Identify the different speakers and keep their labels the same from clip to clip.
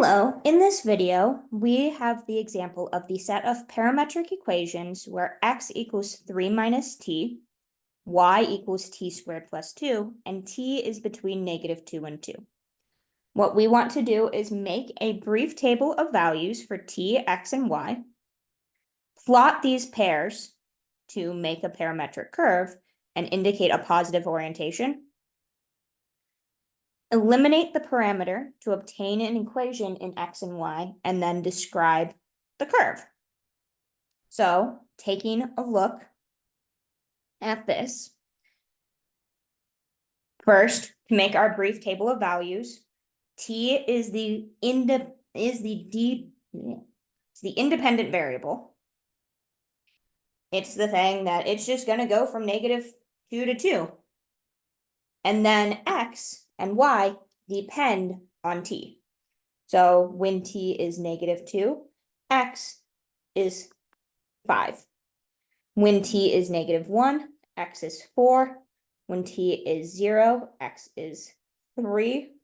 Speaker 1: Hello, in this video, we have the example of the set of parametric equations where x equals 3 minus t, y equals t squared plus 2, and t is between -2 and 2. What we want to do is make a brief table of values for t, x, and y, plot these pairs to make a parametric curve and indicate a positive orientation, eliminate the parameter to obtain an equation in x and y, and then describe the curve. So, taking a look at this, first, to make our brief table of values, t is the independent variable. It's the thing that it's just going to go from -2 to 2. And then x and y depend on t. So when t is -2, x is 5. When t is -1, x is 4. When t is 0, x is 3.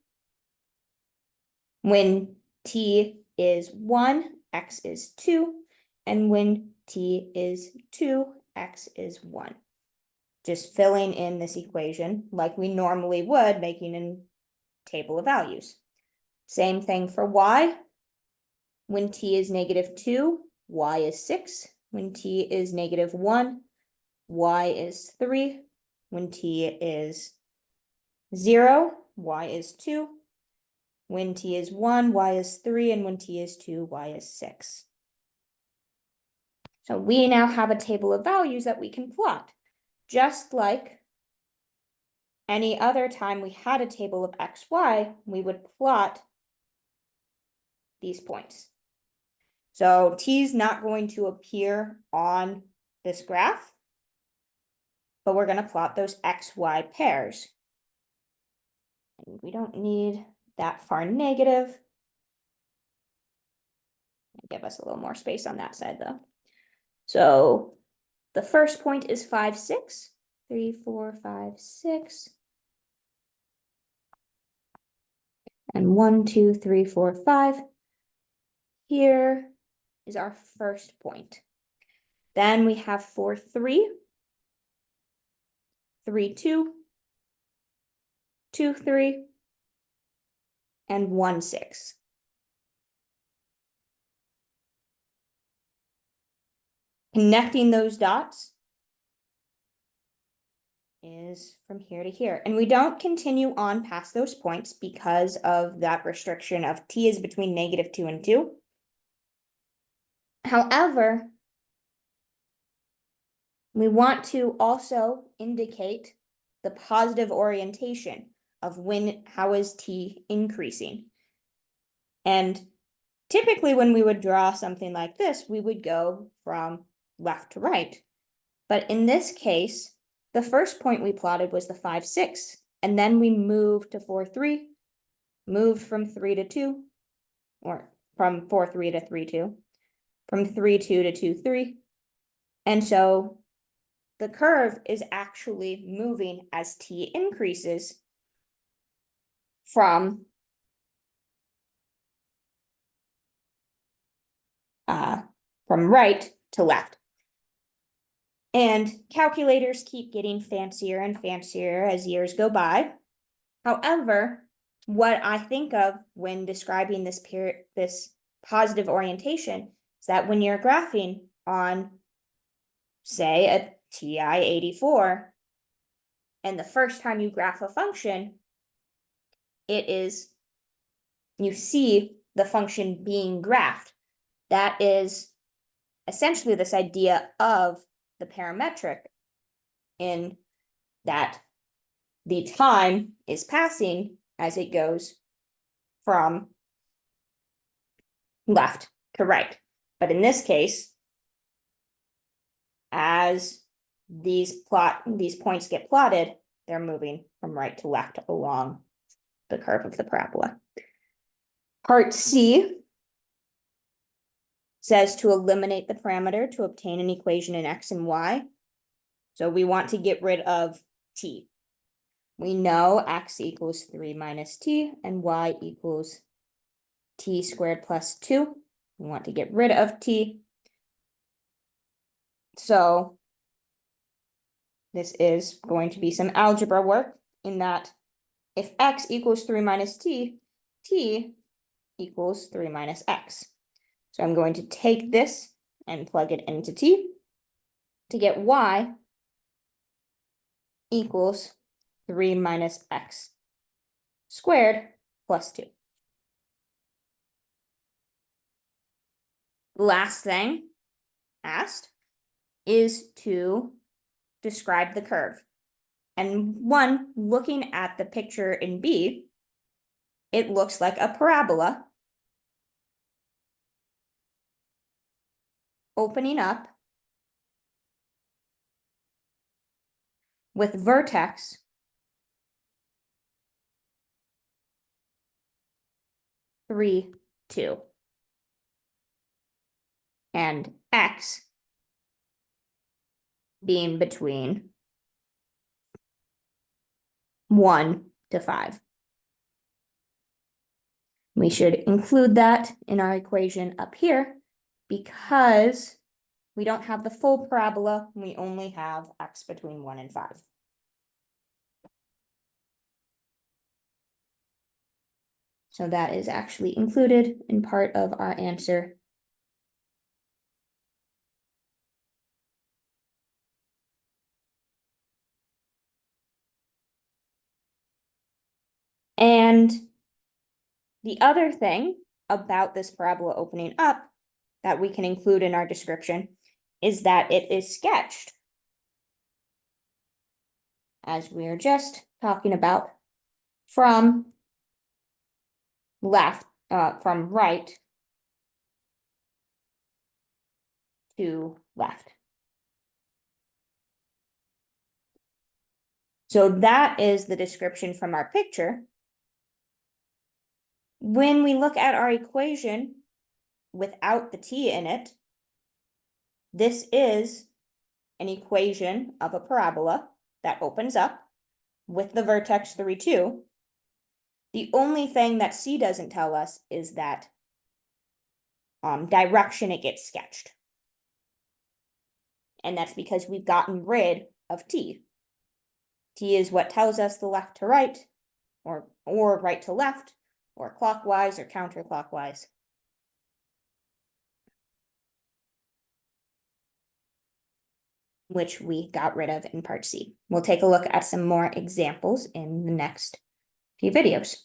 Speaker 1: When t is 1, x is 2. And when t is 2, x is 1. Just filling in this equation like we normally would, making a table of values. Same thing for y. When t is -2, y is 6. When t is -1, y is 3. When t is 0, y is 2. When t is 1, y is 3. And when t is 2, y is 6. So we now have a table of values that we can plot. Just like any other time we had a table of x, y, we would plot these points. So t is not going to appear on this graph, but we're going to plot those x, y pairs. And we don't need that far negative. Give us a little more space on that side though. So the first point is 5, 6, 3, 4, 5, 6. And 1, 2, 3, 4, 5. Here is our first point. Then we have 4, 3, 3, 2, 2, 3, and 1, 6. Connecting those dots is from here to here. And we don't continue on past those points because of that restriction of t is between -2 and 2. However, we want to also indicate the positive orientation of how is t increasing. And typically when we would draw something like this, we would go from left to right. But in this case, the first point we plotted was the 5, 6, and then we moved to 4, 3, moved from 3 to 2, or from 4, 3 to 3, 2, from 3, 2 to 2, 3. And so the curve is actually moving as t increases from right to left. And calculators keep getting fancier and fancier as years go by. However, what I think of when describing this positive orientation is that when you're graphing on, say, a TI-84, and the first time you graph a function, you see the function being graphed. That is essentially this idea of the parametric, in that the time is passing as it goes from left to right. But in this case, as these points get plotted, they're moving from right to left along the curve of the parabola. Part C says to eliminate the parameter to obtain an equation in x and y. So we want to get rid of t. We know x equals 3 minus t and y equals t squared plus 2. We want to get rid of t. So this is going to be some algebra work in that if x equals 3 minus t, t equals 3 minus x. So I'm going to take this and plug it into t to get y equals 3 minus x squared plus 2. Last thing asked is to describe the curve. And one, looking at the picture in B, it looks like a parabola opening up with vertex three, 2, and x being between 1 to 5. We should include that in our equation up here because we don't have the full parabola, we only have x between 1 and 5. So that is actually included in part of our answer. And the other thing about this parabola opening up that we can include in our description is that it is sketched, as we are just talking about, from right to left. So that is the description from our picture. When we look at our equation without the t in it, this is an equation of a parabola that opens up with the vertex 3, 2. The only thing that C doesn't tell us is that direction it gets sketched. And that's because we've gotten rid of t. T is what tells us the left to right, or right to left, or clockwise or counterclockwise. Which we got rid of in part C. We'll take a look at some more examples in the next few videos.